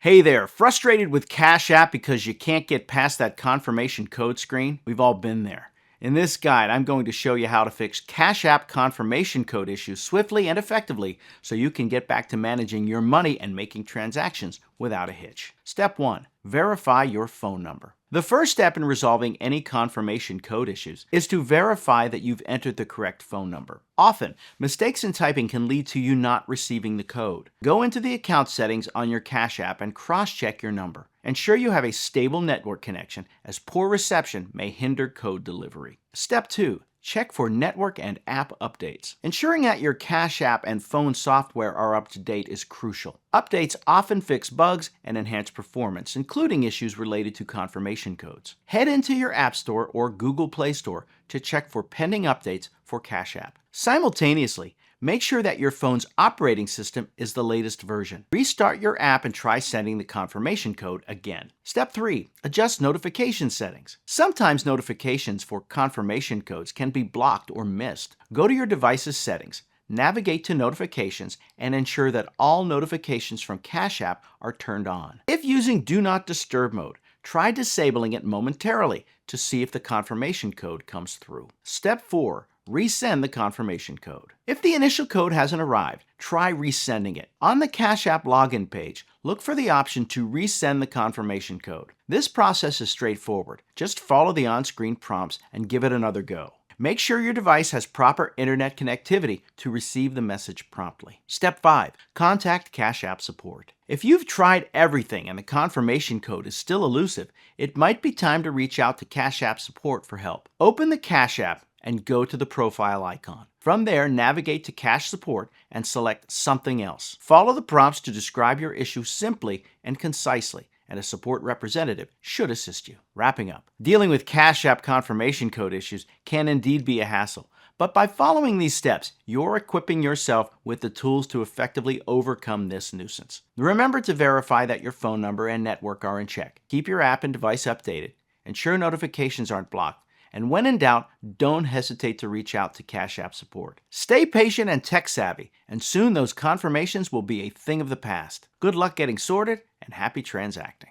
Hey there, frustrated with Cash App because you can't get past that confirmation code screen? We've all been there. In this guide, I'm going to show you how to fix Cash App confirmation code issues swiftly and effectively so you can get back to managing your money and making transactions without a hitch. Step 1. Verify your phone number. The first step in resolving any confirmation code issues is to verify that you've entered the correct phone number. Often, mistakes in typing can lead to you not receiving the code. Go into the account settings on your Cash App and cross-check your number. Ensure you have a stable network connection, as poor reception may hinder code delivery. Step 2. Check for network and app updates. Ensuring that your Cash App and phone software are up to date is crucial. Updates often fix bugs and enhance performance, including issues related to confirmation codes. Head into your App Store or Google Play Store to check for pending updates for Cash App. Simultaneously, make sure that your phone's operating system is the latest version. Restart your app and try sending the confirmation code again. Step 3. Adjust notification settings. Sometimes notifications for confirmation codes can be blocked or missed. Go to your device's settings, navigate to notifications, and ensure that all notifications from Cash App are turned on. If using Do Not Disturb mode, try disabling it momentarily to see if the confirmation code comes through. Step 4. Resend the confirmation code. If the initial code hasn't arrived, try resending it. On the Cash App login page, look for the option to resend the confirmation code. This process is straightforward. Just follow the on-screen prompts and give it another go. Make sure your device has proper internet connectivity to receive the message promptly. Step 5. Contact Cash App support. If you've tried everything and the confirmation code is still elusive, it might be time to reach out to Cash App support for help. Open the Cash App and go to the profile icon. From there, navigate to Cash Support and select Something Else. Follow the prompts to describe your issue simply and concisely, and a support representative should assist you. Wrapping up, dealing with Cash App confirmation code issues can indeed be a hassle, but by following these steps, you're equipping yourself with the tools to effectively overcome this nuisance. Remember to verify that your phone number and network are in check. Keep your app and device updated. Ensure notifications aren't blocked. And when in doubt, don't hesitate to reach out to Cash App support. Stay patient and tech savvy, and soon those confirmations will be a thing of the past. Good luck getting sorted, and happy transacting.